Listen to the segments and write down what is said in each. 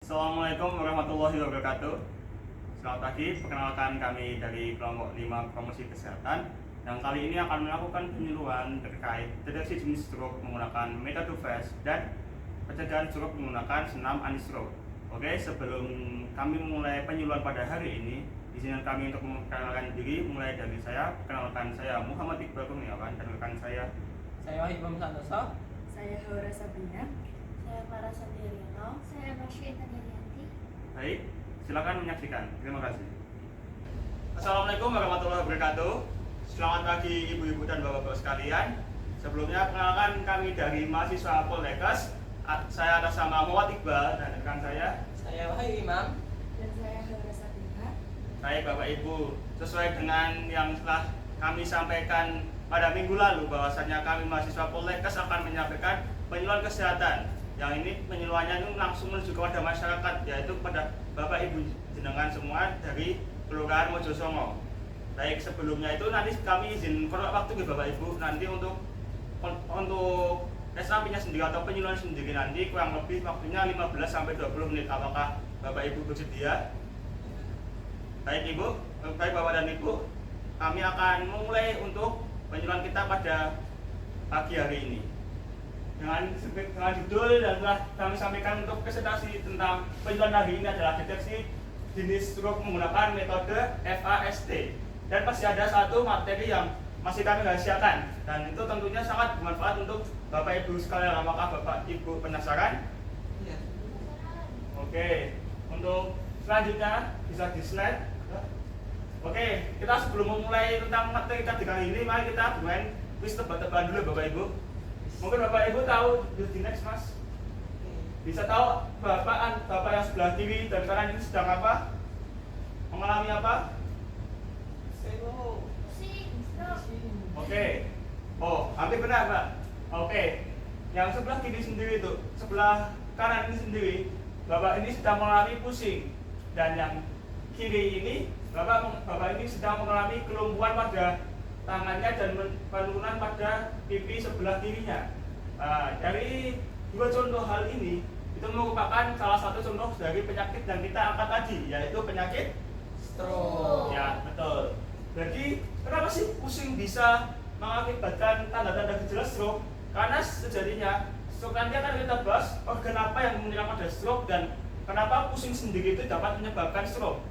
Assalamualaikum warahmatullahi wabarakatuh. Selamat pagi, perkenalkan kami dari kelompok 5 promosi kesehatan yang kali ini akan melakukan penyuluhan terkait deteksi jenis stroke menggunakan metode FAST dan pencegahan stroke menggunakan senam anti-stroke. Oke, sebelum kami memulai penyuluhan pada hari ini, izinkan kami untuk memperkenalkan diri mulai dari saya. Perkenalkan, saya Muhammad Iqbal Kurniawan dan rekan saya Wahid Bam Santoso. Saya Haura Sabrina. Saya Farah Sandiarino. Saya Masya Intan. Baik, silakan menyaksikan. Terima kasih. Assalamualaikum warahmatullahi wabarakatuh. Selamat pagi ibu-ibu dan bapak-bapak sekalian. Sebelumnya perkenalkan kami dari mahasiswa Poltekkes. Saya atas nama Muhammad Iqbal dan rekan saya Wahid Imam. Dan saya Haura Sabrina. Baik Bapak Ibu, sesuai dengan yang telah kami sampaikan pada minggu lalu bahwasannya kami mahasiswa Poltekkes akan menyampaikan penyuluhan kesehatan. Yang ini penyuluhannya ini langsung menuju kepada masyarakat, yaitu kepada Bapak Ibu jenengan semua dari Kelurahan Mojosongo. Baik, sebelumnya itu nanti kami izin perlu waktu ke Bapak Ibu nanti untuk SAP-nya sendiri atau penyuluhan sendiri nanti kurang lebih waktunya 15 sampai 20 menit. Apakah Bapak Ibu bersedia? Baik Ibu, baik Bapak dan Ibu, kami akan memulai untuk penyuluhan kita pada pagi hari ini dengan judul dan telah kami sampaikan untuk presentasi tentang penyuluhan hari ini adalah deteksi jenis stroke menggunakan metode FAST. Dan pasti ada satu materi yang masih kami rahasiakan dan itu tentunya sangat bermanfaat untuk Bapak Ibu sekalian. Apakah Bapak Ibu penasaran? Iya. Oke, untuk selanjutnya bisa di slide. Oke, kita sebelum memulai tentang materi kita kali ini, mari kita bermain quiz tebak-tebakan dulu Bapak Ibu. Mungkin Bapak Ibu tahu di next Mas? Bisa tahu Bapak yang sebelah kiri dan kanan ini sedang apa? Mengalami apa? Oke. Oh, hampir benar Pak. Oke. Yang sebelah kiri sendiri itu, sebelah kanan ini sendiri, Bapak ini sedang mengalami pusing. Dan yang kiri ini, Bapak ini sedang mengalami kelumpuhan pada tangannya dan penurunan pada pipi sebelah kirinya. Dari dua contoh hal ini, itu merupakan salah satu contoh dari penyakit yang kita angkat tadi, yaitu penyakit Stroke. ya, betul. Jadi, kenapa sih pusing bisa mengakibatkan tanda-tanda gejala stroke? Karena sejatinya stroke nanti akan kita bahas organ apa yang menyerang pada stroke dan kenapa pusing sendiri itu dapat menyebabkan stroke.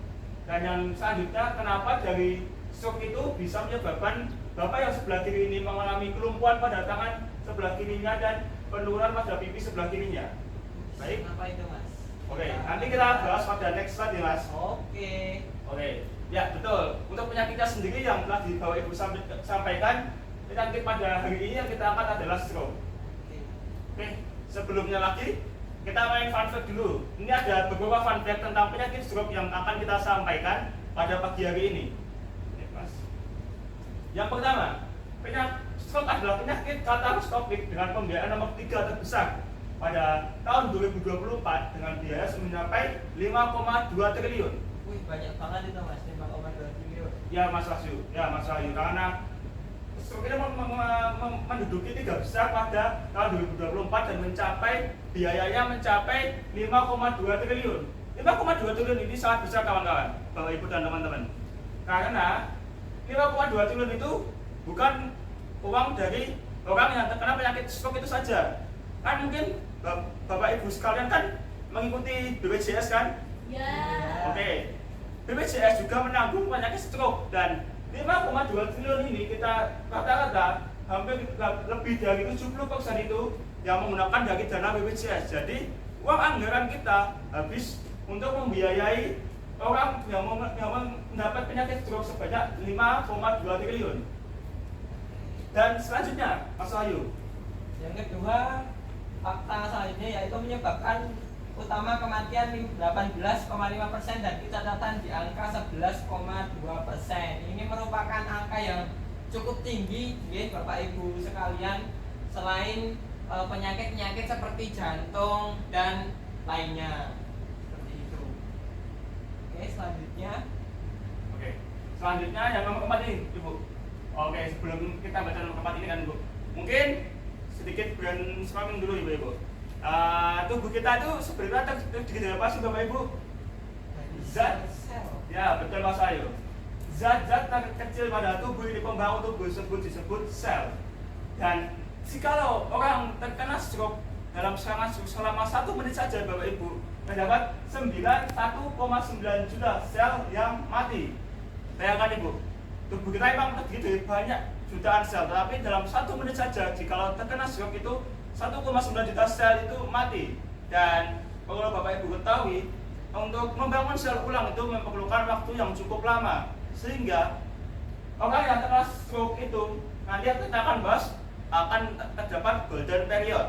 Dan yang selanjutnya, kenapa dari stroke itu bisa menyebabkan Bapak yang sebelah kiri ini mengalami kelumpuhan pada tangan sebelah kirinya dan penurunan pada pipi sebelah kirinya. Baik. Apa itu Mas? Oke, nanti kita bahas pada next slide ya Mas. Oke, ya betul. Untuk penyakitnya sendiri yang telah Bapak Ibu sampaikan, penyakit pada hari ini yang kita angkat adalah stroke. Oke, sebelumnya lagi kita main fun fact dulu. Ini ada beberapa fun fact tentang penyakit stroke yang akan kita sampaikan pada pagi hari ini. Oke, Mas. Yang pertama, stroke adalah penyakit katastrofik dengan pembiayaan nomor 3 terbesar pada tahun 2024 dengan biaya mencapai 5,2 triliun. Wih, banyak banget itu Mas, 5,2 triliun. Ya Mas Wahyu, karena stroke ini menduduki 3 besar pada tahun 2024 dan biayanya mencapai 5,2 triliun. 5,2 triliun ini sangat besar kawan-kawan, Bapak Ibu dan teman-teman. Karena 5,2 triliun itu bukan uang dari orang yang terkena penyakit stroke itu saja. Kan mungkin Bapak Ibu sekalian kan mengikuti BPJS kan? Ya. Oke. BPJS juga menanggung penyakit stroke dan 5,2 triliun ini kita rata-rata hampir lebih dari 70% itu yang menggunakan dari dana BPJS. Jadi uang anggaran kita habis untuk membiayai orang yang mendapat penyakit stroke sebanyak 5,2 triliun. Dan selanjutnya, Mas Wahyu. Yang kedua, fakta selanjutnya yaitu menyebabkan utama kematian 18,5% dan catatan di angka 11,2%. Ini merupakan angka yang cukup tinggi, ya Bapak Ibu sekalian. Selain penyakit-penyakit seperti jantung dan lainnya, seperti itu. Oke, selanjutnya yang nomor 4 ini, Ibu. Oke, sebelum kita baca nomor 4 ini kan, Bu, mungkin sedikit brainstorming dulu Ibu. tubuh kita itu sebenarnya terdiri dari apa sih Bapak Ibu? Zat. Ya, betul Mas Ayu. Zat-zat terkecil pada tubuh ini pembangun tubuh disebut sel. Dan jikalau orang terkena stroke dalam serangan stroke selama 1 menit saja Bapak Ibu, terdapat 1,9 juta sel yang mati. Bayangkan Ibu, tubuh kita memang terdiri dari banyak jutaan sel, tetapi dalam 1 menit saja jikalau terkena stroke itu 1,9 juta sel itu mati. Dan perlu Bapak Ibu ketahui, untuk membangun sel ulang itu memerlukan waktu yang cukup lama, sehingga orang yang terkena stroke itu nanti kita akan bahas akan terdapat golden period.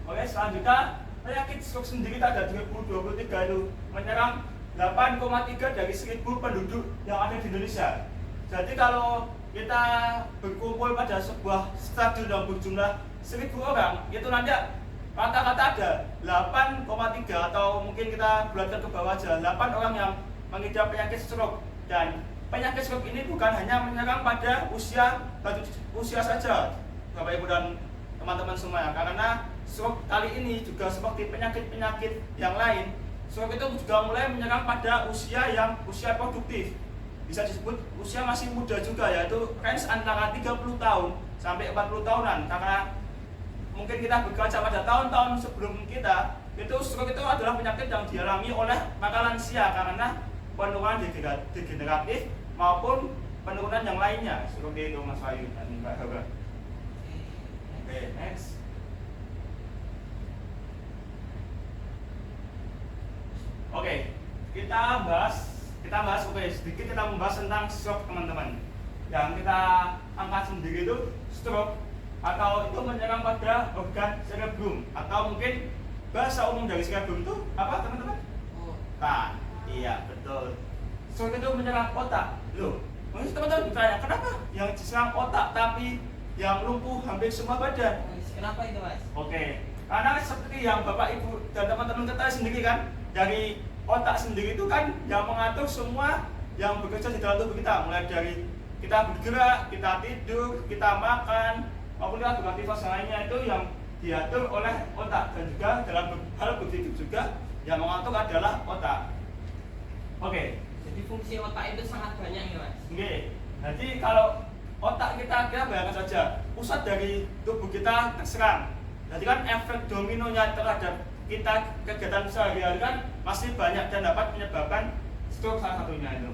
Oke, selanjutnya penyakit stroke sendiri pada 2023 itu menyerang 8,3 dari 1.000 penduduk yang ada di Indonesia. Jadi kalau kita berkumpul pada sebuah stadion yang berjumlah 1.000 orang, itu nanti rata-rata ada 8,3 atau mungkin kita bulatkan ke bawah aja 8 orang yang mengidap penyakit stroke. Dan penyakit stroke ini bukan hanya menyerang pada usia saja Bapak Ibu dan teman-teman semua, karena stroke kali ini juga seperti penyakit-penyakit yang lain, stroke itu juga mulai menyerang pada usia produktif, bisa disebut usia masih muda juga, yaitu range antara 30 tahun sampai 40 tahunan. Karena mungkin kita berkaca pada tahun-tahun sebelum kita, itu stroke itu adalah penyakit yang dialami oleh para lansia karena penurunan degeneratif maupun penurunan yang lainnya. Seperti itu Mas Wahyu dan Mbak Hawa. Oke, next. Oke, kita bahas sedikit kita membahas tentang stroke teman-teman. Yang kita angkat sendiri itu stroke atau itu menyerang pada organ cerebrum, atau mungkin bahasa umum dari cerebrum itu apa teman-teman? Otak. Iya betul. Stroke itu menyerang otak. Loh, mungkin teman-teman bertanya kenapa yang diserang otak tapi yang lumpuh hampir semua badan? Kenapa itu Mas? Oke, karena seperti yang Bapak Ibu dan teman-teman ketahui sendiri kan, dari otak sendiri itu kan yang mengatur semua yang bekerja di dalam tubuh kita, mulai dari kita bergerak, kita tidur, kita makan, maupun kita beraktivitas lainnya itu yang diatur oleh otak. Dan juga dalam hal berpikir juga yang mengatur adalah otak. Oke. Jadi fungsi otak itu sangat banyak ya Mas? Oke. Jadi kalau otak kita bayangkan saja pusat dari tubuh kita terserang. Jadi kan efek dominonya terhadap kita kegiatan sehari-hari kan masih banyak dan dapat menyebabkan stroke salah satunya itu.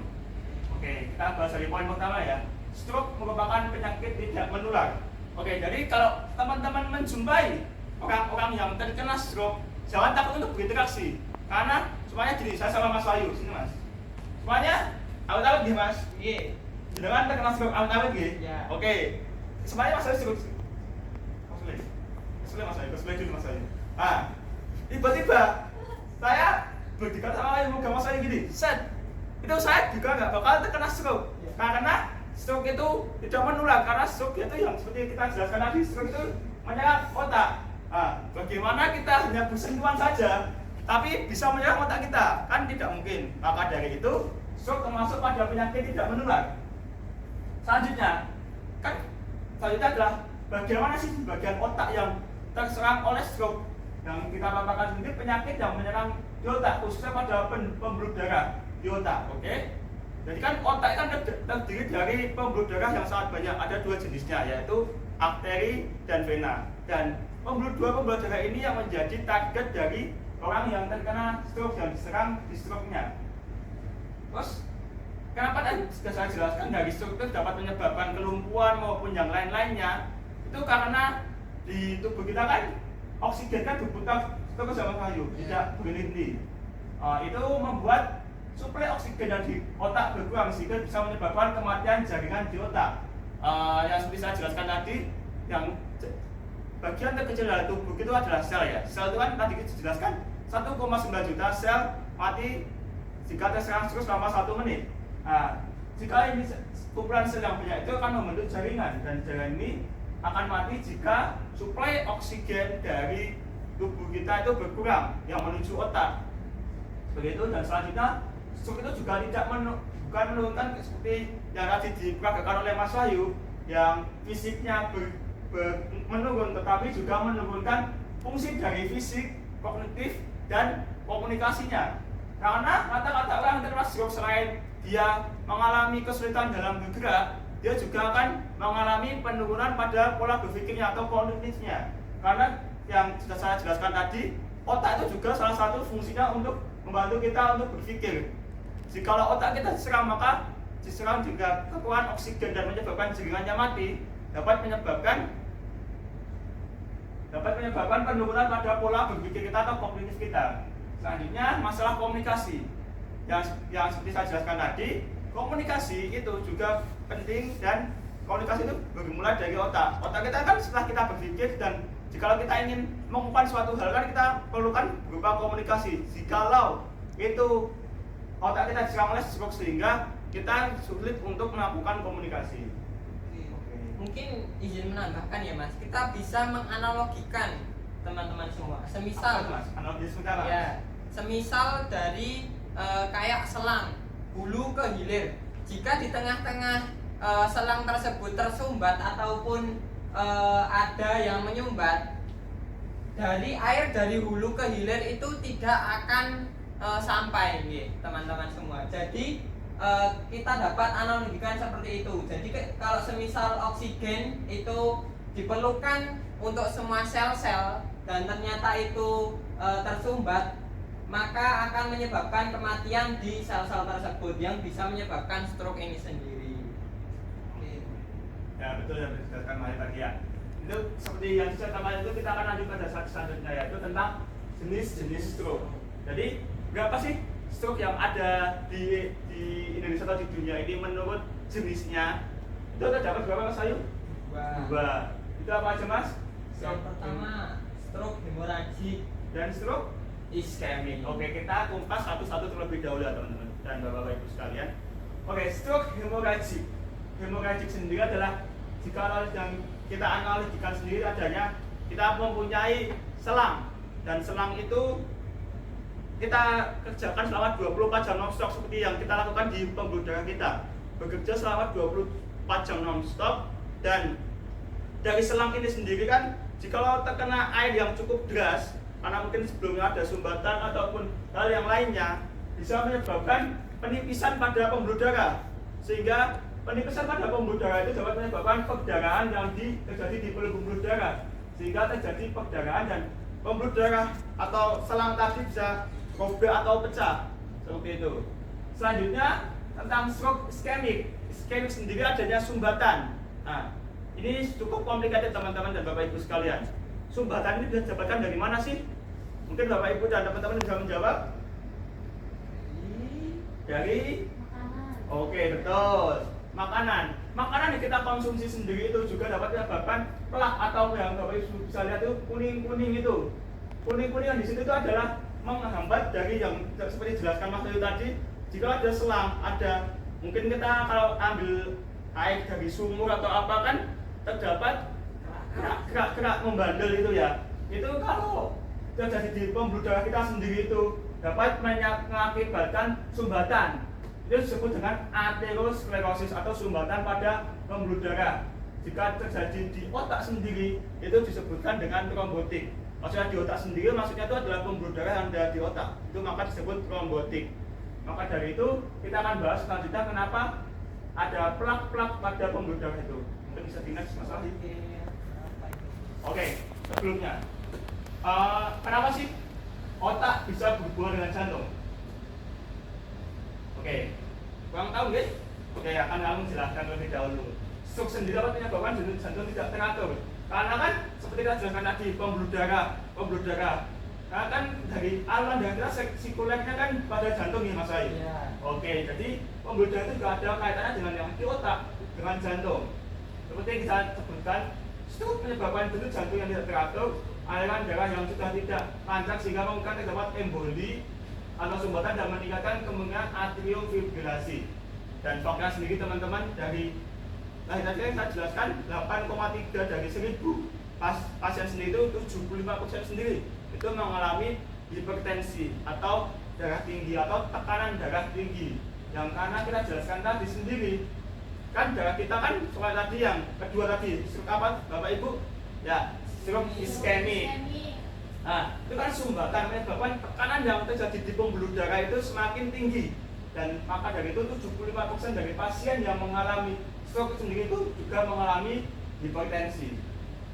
Oke, kita bahas dari poin pertama ya. Stroke merupakan penyakit tidak menular. Oke, jadi kalau teman-teman menjumpai orang-orang yang terkena stroke, jangan takut untuk berinteraksi. Karena semuanya gini, saya sama Mas Wahyu, sini Mas. Semuanya awet-awet gini Mas. Iya. Jangan terkena stroke awet-awet gini. Ya. Oke. Semuanya Mas Wahyu stroke. Mas Wahyu dulu Mas Wahyu. Ah, tiba-tiba saya berdekat sama muka Mas Wahyu gini. Set. Itu saya juga nggak bakal terkena stroke. Ya. Karena stroke itu tidak menular, karena stroke itu yang seperti kita jelaskan tadi, stroke itu menyerang otak. Nah, bagaimana kita hanya bersentuhan saja tapi bisa menyerang otak kita? Kan tidak mungkin. Maka dari itu stroke termasuk pada penyakit tidak menular. Selanjutnya adalah bagaimana sih bagian otak yang terserang oleh stroke. Yang kita paparkan sendiri penyakit yang menyerang di otak, khususnya pada pembuluh darah di otak. Oke? Jadi kan otak kan terdiri dari pembuluh darah yang sangat banyak. Ada 2 jenisnya, yaitu arteri dan vena. Dan pembuluh darah ini yang menjadi target dari orang yang terkena stroke, yang diserang di stroke-nya. Terus kenapa tadi sudah saya jelaskan dari stroke itu dapat menyebabkan kelumpuhan maupun yang lain-lainnya? Itu karena di tubuh kita kan oksigen kan dibutuhkan terus sama kayu, tidak berhenti. Itu membuat suplai oksigen yang di otak berkurang, sehingga bisa menyebabkan kematian jaringan di otak. Yang seperti saya jelaskan tadi, yang bagian terkecil dari tubuh itu adalah sel ya. Sel itu kan tadi kita jelaskan 1,9 juta sel mati jika terserang stroke selama 1 menit. Jika ini kumpulan sel yang banyak itu akan membentuk jaringan, dan jaringan ini akan mati jika suplai oksigen dari tubuh kita itu berkurang yang menuju otak. Begitu. Dan selanjutnya stroke itu juga bukan menurunkan seperti yang tadi diperagakan oleh Mas Wahyu yang fisiknya menurun, tetapi juga menurunkan fungsi dari fisik, kognitif, dan komunikasinya. Karena rata-rata orang terkena stroke selain dia mengalami kesulitan dalam bergerak, dia juga akan mengalami penurunan pada pola berpikirnya atau kognitifnya. Karena yang sudah saya jelaskan tadi, otak itu juga salah satu fungsinya untuk membantu kita untuk berpikir. Jikalau otak kita diserang, maka diserang juga kekurangan oksigen dan menyebabkan jaringannya mati, dapat menyebabkan penurunan pada pola berpikir kita atau kognitif kita. Selanjutnya masalah komunikasi yang seperti saya jelaskan tadi, komunikasi itu juga penting dan komunikasi itu bermula dari otak. Otak kita kan setelah kita berpikir dan jikalau kita ingin mengungkapkan suatu hal kan kita perlukan berupa komunikasi. Jikalau itu otak kita diserang oleh stroke sehingga kita sulit untuk melakukan komunikasi. Mungkin izin menambahkan ya Mas, kita bisa menganalogikan teman-teman semua. Semisal Mas, analogi sebentar. ya, semisal dari kayak selang hulu ke hilir. Jika di tengah-tengah selang tersebut tersumbat ataupun ada yang menyumbat, dari air dari hulu ke hilir itu tidak akan sampai, teman-teman semua. Jadi kita dapat analogikan seperti itu. Jadi kalau semisal oksigen itu diperlukan untuk semua sel-sel dan ternyata itu tersumbat, maka akan menyebabkan kematian di sel-sel tersebut yang bisa menyebabkan stroke ini sendiri. Ya betul yang disebutkan Mari tadi ya. Itu seperti yang disebutkan itu kita akan lanjut pada saat selanjutnya yaitu tentang jenis-jenis stroke. Jadi berapa sih stroke yang ada di Indonesia atau di dunia ini menurut jenisnya? Itu terdapat berapa Mas Ayu? Dua. Itu apa aja Mas? Yang pertama stroke hemoragik dan stroke iskemik. Oke, kita kumpas satu-satu terlebih dahulu ya teman-teman dan bapak-bapak ibu sekalian. Oke, stroke hemoragik. Hemoragik sendiri adalah jika yang kita analogikan sendiri adanya kita mempunyai selang dan selang itu kita kerjakan selama 24 jam non-stop seperti yang kita lakukan di pembuluh darah kita, bekerja selama 24 jam non-stop. Dan dari selang ini sendiri kan jika terkena air yang cukup deras karena mungkin sebelumnya ada sumbatan ataupun hal yang lainnya, bisa menyebabkan penipisan pada pembuluh darah, sehingga penipisan pada pembuluh darah itu dapat menyebabkan perdarahan yang terjadi di pembuluh darah, sehingga terjadi perdarahan dan pembuluh darah atau selang tadi bisa robek atau pecah seperti itu. Selanjutnya tentang stroke iskemik. Iskemik sendiri adanya sumbatan. Nah, ini cukup komplikated teman-teman dan bapak ibu sekalian. Sumbatan ini bisa didapatkan dari mana sih? Mungkin bapak ibu dan teman-teman bisa menjawab. Dari Makanan. Oke, betul. Makanan yang kita konsumsi sendiri itu juga dapat menyebabkan plak atau yang bapak ibu bisa lihat itu kuning-kuning itu. Kuning-kuning yang di situ itu adalah menghambat dari yang seperti dijelaskan Mas Ayu tadi. Jika ada selang, ada mungkin kita kalau ambil air dari sumur atau apa kan terdapat gerak membandel itu ya. Itu kalau terjadi di pembuluh darah kita sendiri itu dapat mengakibatkan sumbatan. Itu disebut dengan aterosklerosis atau sumbatan pada pembuluh darah. Jika terjadi di otak sendiri itu disebutkan dengan trombotik. Maksudnya di otak sendiri maksudnya itu adalah pembuluh darah yang ada di otak. Itu maka disebut trombotik. Maka dari itu kita akan bahas selanjutnya kenapa ada plak-plak pada pembuluh darah itu. Mungkin bisa diingat masalah. Oke, sebelumnya kenapa sih otak bisa berhubungan dengan jantung? Oke, kurang tahu guys? Oke, akan kamu jelaskan lebih dahulu. Stroke sendiri dapat menyebabkan jantung tidak teratur. Karena kan seperti kita jelaskan tadi pembuluh darah. Karena kan dari aliran darah kita sirkulernya kan pada jantung ya Mas Ayu. Ya. Oke, jadi pembuluh darah itu juga ada kaitannya dengan yang di otak, dengan jantung. Seperti yang kita sebutkan, stroke menyebabkan jantung yang tidak teratur, aliran darah yang sudah tidak lancar sehingga mungkin terdapat emboli atau sumbatan dan meningkatkan kemungkinan atriofibrilasi. Dan fakta sendiri teman-teman dari tadi yang saya jelaskan 8,3 dari 1000 pasien sendiri itu 75% sendiri itu mengalami hipertensi atau darah tinggi atau tekanan darah tinggi. Yang karena kita jelaskan tadi sendiri kan darah kita kan soal tadi yang kedua tadi stroke apa Bapak Ibu? Ya, stroke iskemik. Nah, itu kan sumbatan menyebabkan tekanan yang terjadi di pembuluh darah itu semakin tinggi. Dan maka dari itu 75% dari pasien yang mengalami stroke sendiri itu juga mengalami hipertensi.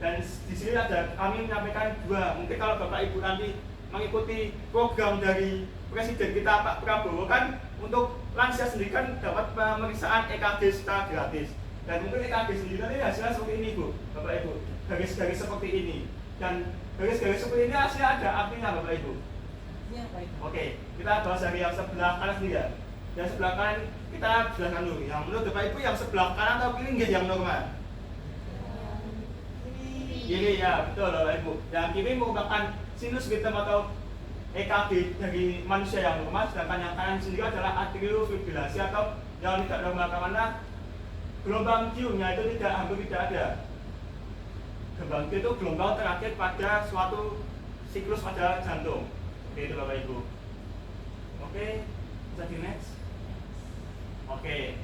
Dan di sini ada kami menyampaikan dua. Mungkin kalau Bapak Ibu nanti mengikuti program dari Presiden kita Pak Prabowo kan untuk lansia sendiri kan dapat pemeriksaan EKG secara gratis. Dan mungkin EKG sendiri nanti hasilnya seperti ini Bu, Bapak Ibu. Garis-garis seperti ini. Dan garis-garis seperti ini hasilnya ada artinya Bapak Ibu. Oke, kita bahas dari yang sebelah kanan sendiri ya. Yang sebelah kanan kita jelaskan dulu. Yang menurut Bapak Ibu yang sebelah kanan atau kiri nggih yang normal? Kiri ya, betul Bapak Ibu. Yang kiri merupakan sinus rhythm atau EKG dari manusia yang normal, sedangkan yang kanan sendiri adalah atriofibrilasi atau yang tidak normal karena gelombang Q-nya itu hampir tidak ada. Gelombang Q itu gelombang terakhir pada suatu siklus pada jantung. Oke, itu Bapak Ibu. Oke, bisa di next. Oke,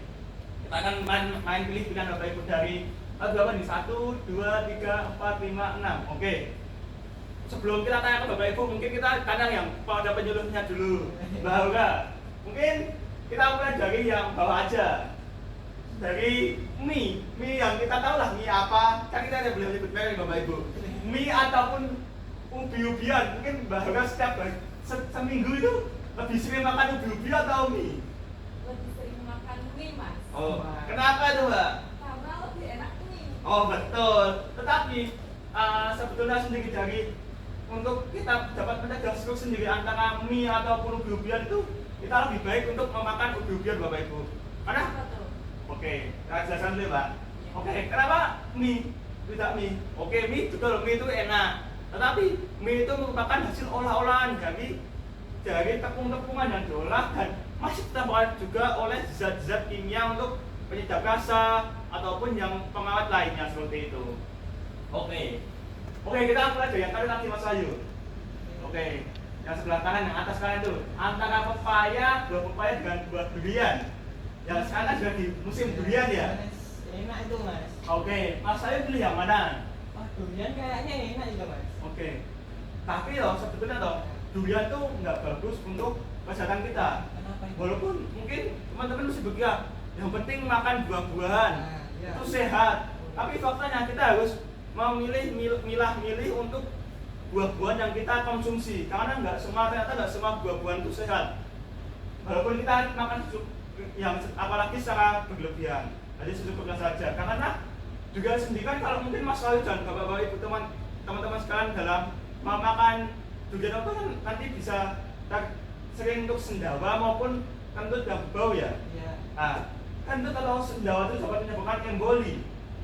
kita akan main pilih-pilihan Bapak Ibu dari berapa nih? 1, 2, 3, 4, 5, 6. Oke. Sebelum kita tanya ke Bapak Ibu, mungkin kita tanya yang pada penyuluhnya dulu. Mbak Aura, mungkin kita mulai dari yang bawah aja. Dari mie yang kita tahu lah mie apa. Kan kita ada boleh menyebut merek Bapak Ibu. Mie ataupun ubi-ubian. Mungkin Mbak Aura setiap seminggu itu lebih sering makan ubi-ubi atau mie? Lebih sering makan mie, Mas. Oh, kenapa itu Mbak? Karena lebih enak mie. Oh betul. Tetapi sebetulnya sendiri dari untuk kita dapat mencegah stroke sendiri antara mie ataupun ubi-ubian itu kita lebih baik untuk memakan ubi-ubian Bapak Ibu. Karena Apa tuh? oke, kita jelaskan dulu Pak. Oke, kenapa mie tidak mie? Oke, mie betul, mie itu enak. Tetapi mie itu merupakan hasil olah-olahan dari tepung-tepungan yang diolah dan masih ditambahkan juga oleh zat-zat kimia untuk penyedap rasa ataupun yang pengawet lainnya seperti itu. Oke, kita mulai dari yang kanan lagi Mas Ayu. Oke, yang sebelah kanan, yang atas kanan itu antara buah pepaya dengan buah durian. Yang sekarang sudah di musim durian ya. Enak itu Mas. Oke, Mas Ayu pilih yang mana? Wah, durian kayaknya enak juga Mas. Oke, tapi loh sebetulnya durian tuh nggak bagus untuk kesehatan kita. Kenapa itu? Walaupun mungkin teman-teman mesti berpikir yang penting makan buah-buahan Iya. itu sehat. Tapi faktanya kita harus milah-milih untuk buah-buahan yang kita konsumsi karena ternyata nggak semua buah-buahan itu sehat. Walaupun kita makan yang apalagi secara berlebihan, jadi secukupnya saja. Karena juga sendiri kan kalau mungkin Mas Wahyu dan Bapak-bapak Ibu teman-teman sekalian dalam makan durian apa kan nanti bisa sering untuk sendawa maupun kentut dan bau ya. Iya. Nah, kentut atau sendawa itu dapat menyebabkan emboli.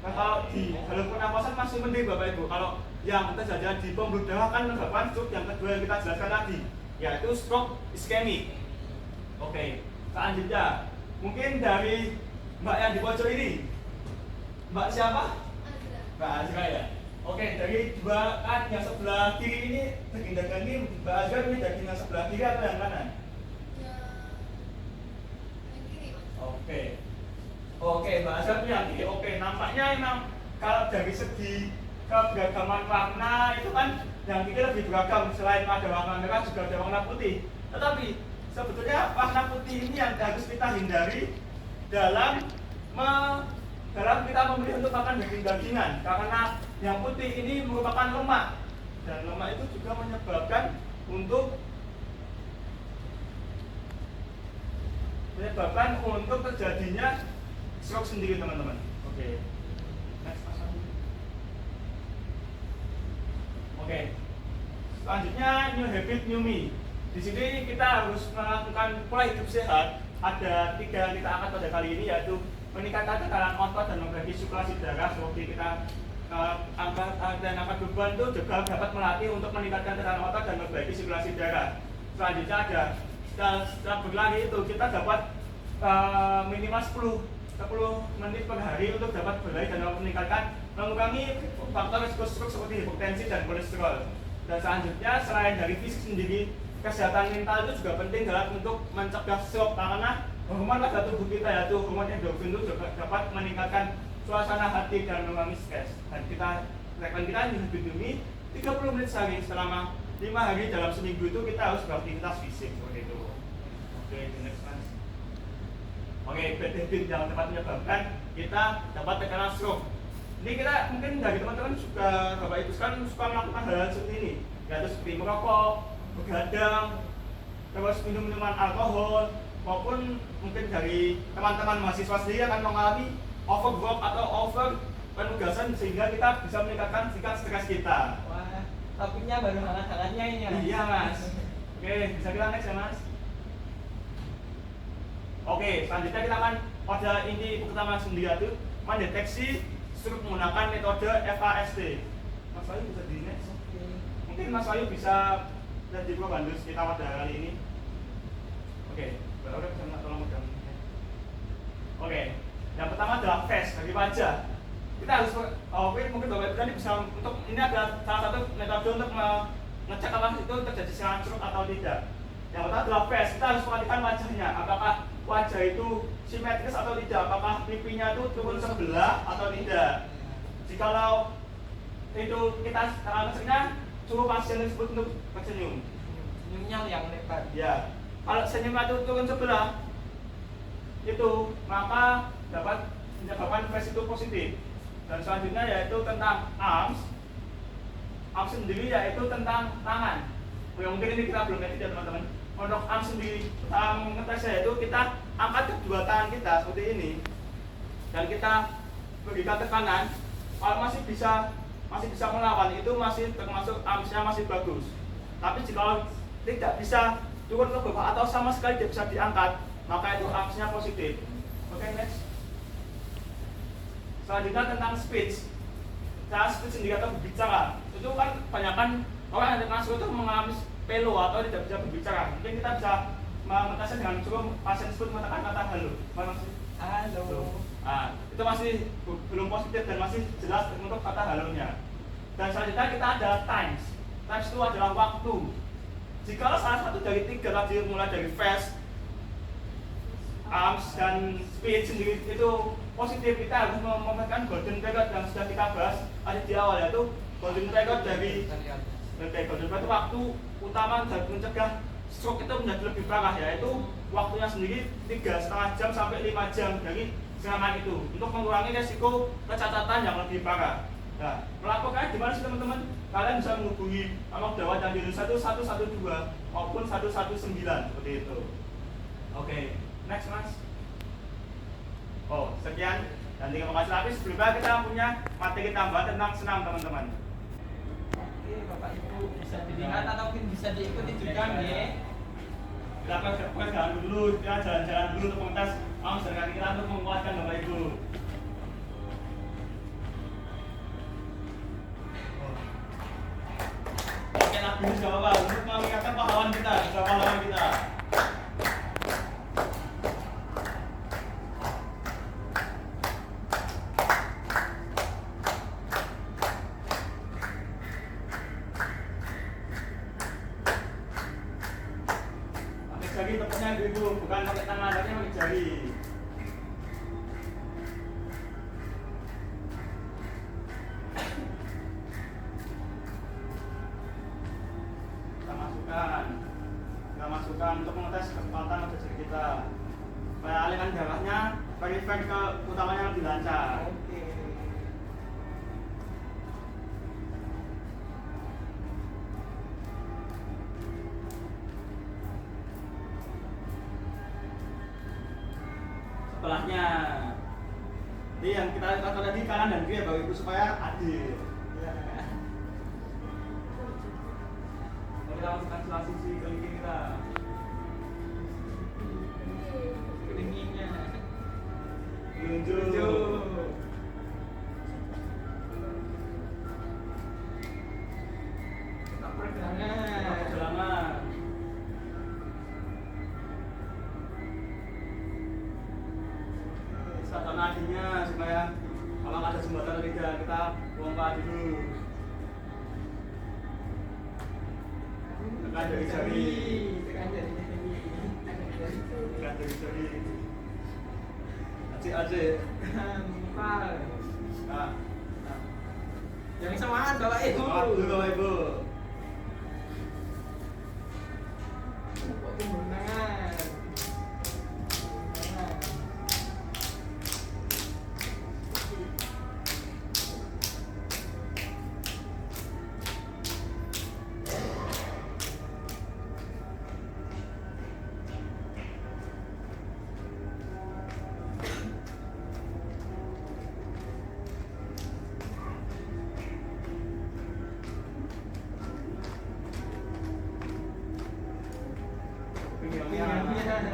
Nah, kalau di jalur pernapasan masih mending Bapak Ibu. Kalau yang terjadi di pembuluh darah kan menyebabkan stroke yang kedua yang kita jelaskan tadi, yaitu stroke iskemik. Oke, selanjutnya mungkin dari Mbak yang di pojok ini. Mbak siapa? Mbak Azra ya. Oke, dari dua kan yang sebelah kiri ini daging dagang ini Mbak Azra ini daging yang sebelah kiri atau yang kanan? Oke, Mbak Azra ini yang kiri. Oke, nampaknya memang kalau dari segi keberagaman warna itu kan yang kiri lebih beragam. Selain ada warna merah juga ada warna putih. Tetapi sebetulnya warna putih ini yang harus kita hindari dalam kita memilih untuk makan daging-dagingan karena yang putih ini merupakan lemak dan lemak itu juga menyebabkan terjadinya stroke sendiri teman-teman. Oke. Next, Oke. Selanjutnya new habit new me. Di sini kita harus melakukan pola hidup sehat. Ada 3 yang kita angkat pada kali ini yaitu meningkatkan tekanan otot dan membagi sirkulasi darah. Seperti kita angkat beban itu juga dapat melatih untuk meningkatkan tekanan otot dan membagi sirkulasi darah. Selanjutnya ada setelah berlari itu kita dapat minimal 10 menit per hari untuk dapat berlari dan mengurangi faktor risiko stroke seperti hipertensi dan kolesterol. Dan selanjutnya selain dari fisik sendiri, kesehatan mental itu juga penting untuk mencegah stroke karena hormon pada tubuh kita yaitu hormon endorfin itu juga dapat meningkatkan suasana hati dan mengurangi stres. Dan kita rekomendasikan ini 30 menit sehari selama 5 hari dalam seminggu itu kita harus beraktivitas fisik seperti itu. Oke, next mas. Oke, bad habit yang dapat menyebabkan kita dapat tekanan stroke. Ini kita mungkin dari teman-teman juga Bapak Ibu sekarang suka melakukan hal-hal seperti ini, yaitu seperti merokok, begadang, terus minum minuman alkohol, maupun mungkin dari teman-teman mahasiswa sendiri akan mengalami overwork atau over penugasan sehingga kita bisa meningkatkan tingkat stres kita. Wah, topiknya baru hangat-hangatnya ini ya. Iya mas. Oke, bisa kita next ya mas. Oke, selanjutnya kita akan pada ini pertama sendiri itu mendeteksi stroke menggunakan metode FAST. Mas Wahyu bisa di next. Mungkin Mas Wahyu bisa lihat di Bandus kita pada kali ini. Oke, baru bisa minta tolong megang. Oke, yang pertama adalah face dari wajah. Kita harus mungkin Bapak Ibu bisa untuk ini adalah salah satu metode untuk mengecek apakah itu terjadi serangan stroke atau tidak. Yang pertama adalah face. Kita harus perhatikan wajahnya. Apakah wajah itu simetris atau tidak? Apakah pipinya itu turun sebelah atau tidak? Jikalau itu kita maksudnya suruh pasien tersebut untuk bersenyum. Senyumnya yang lebar. Ya. Kalau senyumnya itu turun sebelah, itu maka dapat menyebabkan face itu positif. Dan selanjutnya yaitu tentang arms. Arms sendiri yaitu tentang tangan. Mungkin ini kita belum lihat ya teman-teman. Untuk arms sendiri, mengetesnya yaitu kita angkat kedua tangan kita seperti ini, dan kita berikan tekanan. Kalau masih bisa melawan, itu masih termasuk armsnya masih bagus. Tapi jika tidak bisa turun ke bawah atau sama sekali tidak bisa diangkat, maka itu armsnya positif. Oke, next. Selanjutnya tentang speech. Cara speech sendiri atau berbicara, itu kan kebanyakan orang yang terkena stroke itu mengalami pelo atau tidak bisa berbicara. Mungkin kita bisa mengetesnya dengan coba pasien tersebut mengatakan kata halo. Halo. Nah, itu masih belum positif dan masih jelas untuk kata halonya. Dan selanjutnya kita ada times. Times itu adalah waktu. Jika salah satu dari 3 tadi mulai dari face, arms dan speech sendiri itu positif, kita harus memegang golden period yang sudah kita bahas tadi di awal, yaitu golden period dari golden period itu waktu utama untuk mencegah stroke itu menjadi lebih parah, yaitu waktunya sendiri 3,5 jam sampai 5 jam dari serangan itu untuk mengurangi resiko kecacatan yang lebih parah. Nah, melaporkannya di mana sih teman-teman? Kalian bisa menghubungi nomor gawat yang di Indonesia itu 112 maupun 119 seperti itu. Oke, next mas. Oh, sekian dan terima kasih. Tapi sebelumnya kita punya materi tambahan tentang senam teman-teman. Oke, Bapak Ibu bisa dilihat ataupun bisa diikuti juga nih. Kita jalan dulu, kita jalan-jalan dulu untuk mengetes arms dan kaki kita untuk menguatkan Bapak Ibu. Oke, lagu ini gak apa-apa untuk mengingatkan pahlawan kita, pahlawan kita. Jari tepuknya ibu, bukan pakai tangan, tapi pakai jari. Kita masukkan untuk mengetes kecepatan pada jari kita. Supaya aliran darahnya verified ke utamanya lebih lancar. Oke. Sebelahnya, jadi yang kita lakukan tadi kanan dan kiri ya Bapak Ibu supaya adil. Ya. Kita masukkan sebelah sisi kelingking kita. Kelingkingnya. Tunjuk. Kita pergelangan. Pergelangan. Tata nadinya supaya kalau ada jembatan atau tidak kita pompa dulu. Tekan dari jari. Tekan dari jari. Tekan dari jari. Acik. Empal. Nah, Yang semangat Bapak Ibu. semangat dulu Bapak Ibu. Timbul tangan.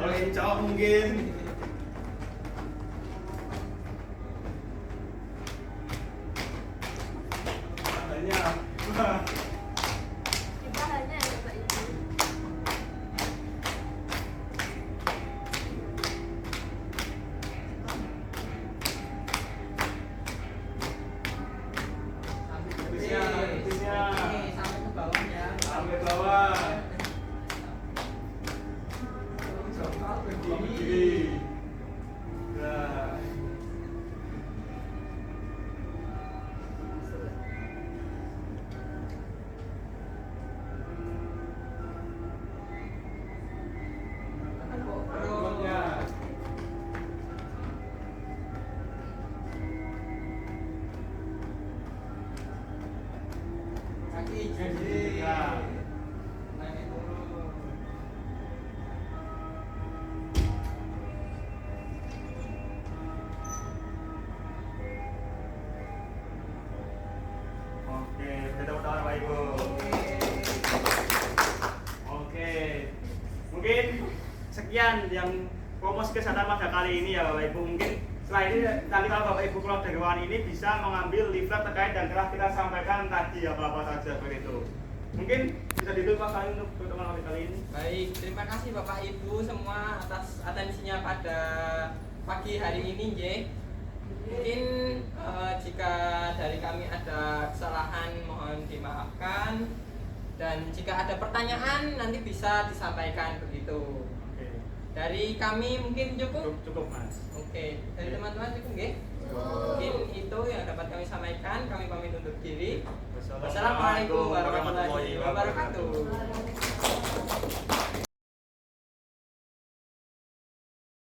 Oleh cowok mungkin. Hanya. Kita hanya ya Bapak Ibu. Betisnya, betisnya. Oke, sampai ke bawahnya. Sampai bawah. Jongkok berdiri. Berdiri. Nah. Perutnya. Kaki Kaki jadi. tegak. Naik turun. Oke, kita tepuk tangan Bapak Ibu. Oke. Oke. Mungkin sekian yang promosi kesehatan pada kali ini ya Bapak Ibu. Mungkin setelah ini nanti kalau Bapak Ibu keluar dari ruangan ini bisa mengambil leaflet terkait dan telah kita sampaikan tadi apa-apa saja seperti itu. Mungkin bisa ditutup Pak Salim untuk pertemuan kali ini. Baik, terima kasih Bapak Ibu semua atas atensinya pada pagi hari ini, J. Mungkin jika dari kami ada kesalahan mohon dimaafkan, dan jika ada pertanyaan nanti bisa disampaikan begitu. Oke. Dari kami mungkin cukup. Cukup Mas. Oke, dari teman-teman cukup nggih? Mungkin itu yang dapat kami sampaikan. Kami pamit undur diri. Wassalamualaikum warahmatullahi wabarakatuh.